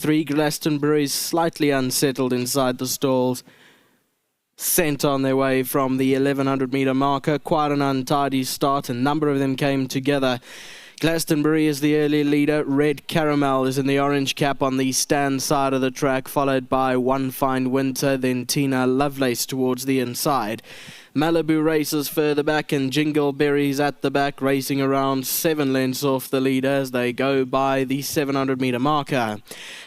3 Glastonbury's slightly unsettled inside the stalls. Sent on their way from the 1100 metre marker. Quite an untidy start. A number of them came together. Glastonbury is the early leader. Red Caramel is in the orange cap on the stand side of the track, followed by One Fine Winter, then Tina Lovelace towards the inside. Malibu races further back, and Jingleberry's at the back, racing around 7 lengths off the leader as they go by the 700 metre marker.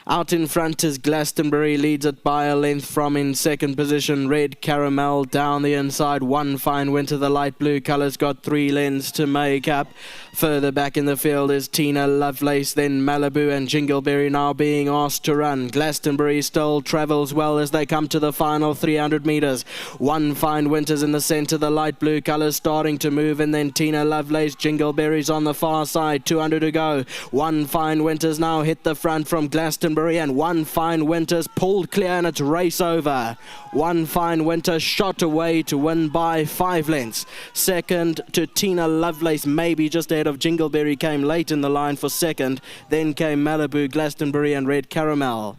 Out in front is Glastonbury, leads it by a length from in second position. Red Caramel down the inside. One Fine Winter, the light blue colours, got 3 lengths to make up. Further back in the field is Tina Lovelace, then Malibu, and Jingleberry now being asked to run. Glastonbury still travels well as they come to the final 300 metres. One Fine Winter's in the centre, the light blue colours starting to move, and then Tina Lovelace. Jingleberry's on the far side, 200 to go. One Fine Winter's now hit the front from Glastonbury, and One Fine Winter's pulled clear, and it's race over. One Fine Winter shot away to win by 5 lengths. Second to Tina Lovelace, maybe just ahead of Jingleberry, came late in the line for second. Then came Malibu, Glastonbury and Red Caramel.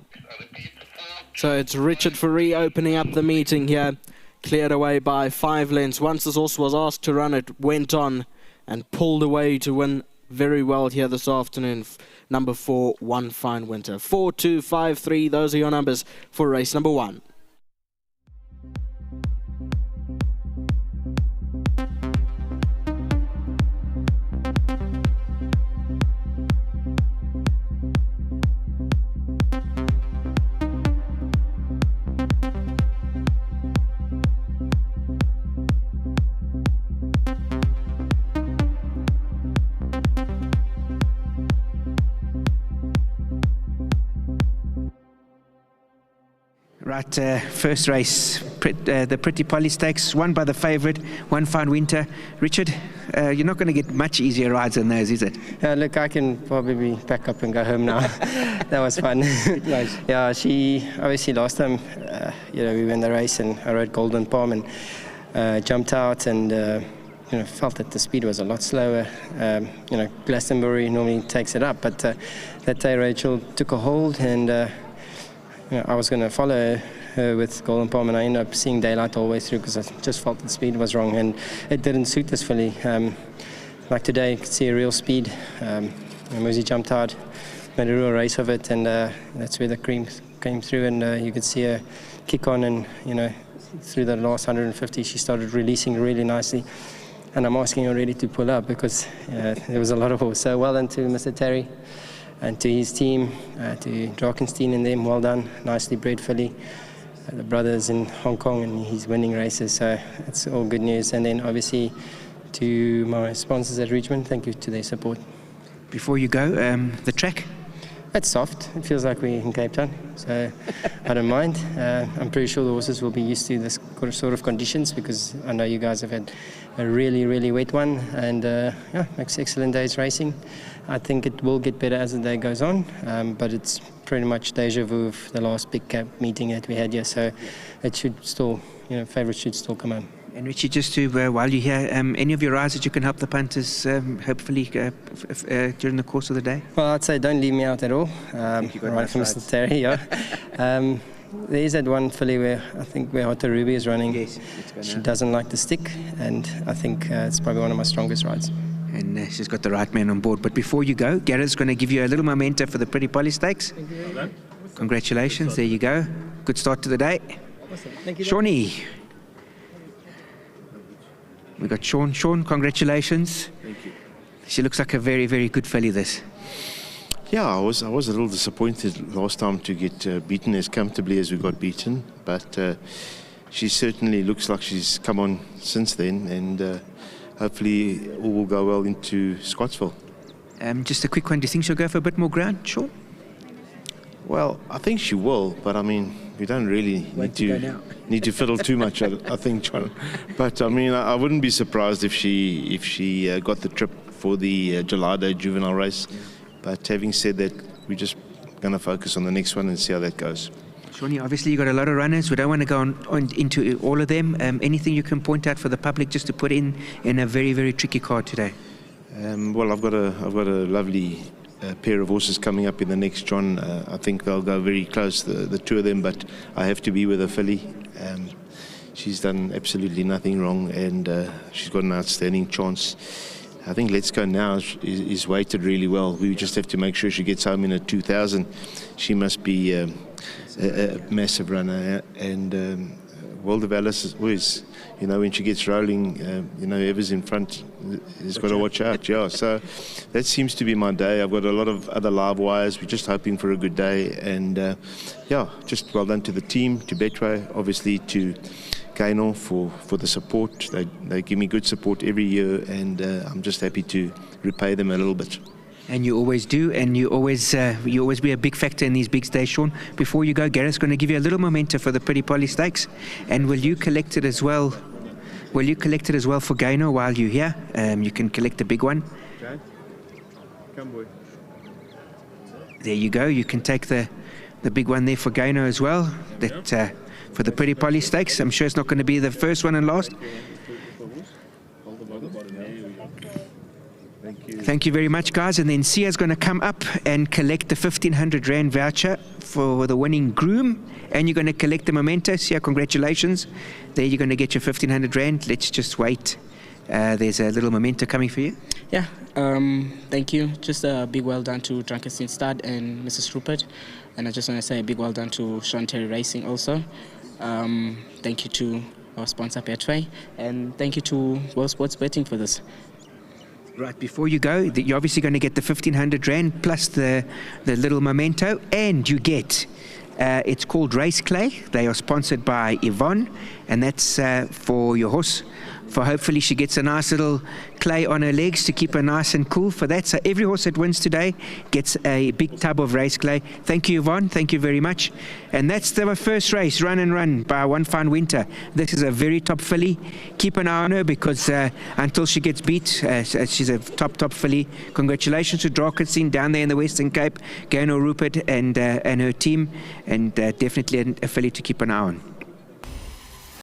So it's Richard Fourie opening up the meeting here. Cleared away by 5 lengths. Once this horse was asked to run, it went on and pulled away to win very well here this afternoon. Number 4, One Fine Winter. 4, 2, 5, 3. Those are your numbers for race number 1. Right, first race, the Pretty Polly Stakes, won by the favourite, One Fine Winter. Richard, you're not going to get much easier rides than those, is it? Look, I can probably pack up and go home now. That was fun. Yeah, she obviously last time, we won the race and I rode Golden Palm and jumped out and felt that the speed was a lot slower. Glastonbury normally takes it up, but that day Rachel took a hold and. I was going to follow her with Golden Palm, and I ended up seeing daylight all the way through because I just felt the speed was wrong and it didn't suit us fully. Like today, you could see a real speed. Muzi jumped out, made a real race of it, and that's where the cream came through, and you could see her kick on, and through the last 150 she started releasing really nicely. And I'm asking her already to pull up because there was a lot of horse. So well done to Mr. Terry and to his team, to Jockey and them, well done, nicely bred filly. The brothers in Hong Kong, and he's winning races, so it's all good news. And then obviously to my sponsors at Richmond, thank you to their support. Before you go, the track? It's soft, it feels like we're in Cape Town, so I don't mind. I'm pretty sure the horses will be used to this sort of conditions because I know you guys have had a really, really wet one, and makes excellent days racing. I think it will get better as the day goes on, but it's pretty much deja vu of the last big cap meeting that we had here, so it should still, favourites should still come home. And Richie, just to, while you're here, any of your rides that you can help the punters, hopefully, during the course of the day? Well, I'd say don't leave me out at all. Right from Mr. Terry, yeah. There is that one filly where Hotta Ruby is running. Yes, she doesn't like the stick, and I think it's probably one of my strongest rides. And she's got the right man on board. But before you go, Garrett's going to give you a little memento for the Pretty Polly Stakes. Thank you very much. Congratulations, there you go. Good start to the day. Awesome. Thank you. Shawnee. We got Sean. Sean, congratulations. Thank you. She looks like a very, very good filly, this. Yeah, I was a little disappointed last time to get beaten as comfortably as we got beaten, but she certainly looks like she's come on since then, and hopefully all will go well into Scottsville. Just a quick one, do you think she'll go for a bit more ground, Sean? Well, I think she will, but I mean, we don't really need to fiddle too much, I think, John. But I mean, I wouldn't be surprised if she got the trip for the July Day juvenile race. Yeah. But having said that, we're just going to focus on the next one and see how that goes. Shawnee, obviously you got a lot of runners. We don't want to go on into all of them. Anything you can point out for the public just to put in a very, very tricky card today? Well, I've got a lovely pair of horses coming up in the next John. I think they'll go very close, the two of them, but I have to be with a filly. She's done absolutely nothing wrong, and she's got an outstanding chance. I think Let's Go Now is weighted really well. We just have to make sure she gets home in a 2000. She must be a massive runner, and World of Alice is always, you know, when she gets rolling, you know, whoever's in front has got to watch out. Yeah, so that seems to be my day. I've got a lot of other live wires. We're just hoping for a good day, and yeah, just well done to the team, to Betway, obviously to Gaino for the support. They give me good support every year, and I'm just happy to repay them a little bit. And you always do, and you always be a big factor in these big days, Sean. Before you go, Gareth's going to give you a little memento for the Pretty Polly Stakes, and will you collect it as well? Will you collect it as well for Gaino while you're here? You can collect the big one. Okay. Come, boy. There you go. You can take the big one there for Gaino as well. That for the Pretty Polly Stakes. I'm sure it's not going to be the first one and last. Thank you very much, guys. And then Sia's going to come up and collect the 1,500 Rand voucher for the winning groom. And you're going to collect the memento. Sia, congratulations. There you're going to get your 1,500 Rand. Let's just wait. There's a little memento coming for you. Yeah, thank you. Just a big well done to Drunkenstein Stud and Mrs. Rupert. And I just want to say a big well done to Sean Terry Racing also. Thank you to our sponsor, Betway. And thank you to World Sports Betting for this. Right, before you go, you're obviously going to get the 1,500 Rand plus the little memento, and you get, it's called Race Clay. They are sponsored by Yvonne, and that's for your horse. For hopefully she gets a nice little clay on her legs to keep her nice and cool for that. So every horse that wins today gets a big tub of race clay. Thank you, Yvonne. Thank you very much. And that's the first race, Run and Run by One Fine Winter. This is a very top filly. Keep an eye on her because until she gets beat, she's a top filly. Congratulations to Drakenstein down there in the Western Cape, Gaino Rupert and her team, and definitely a filly to keep an eye on.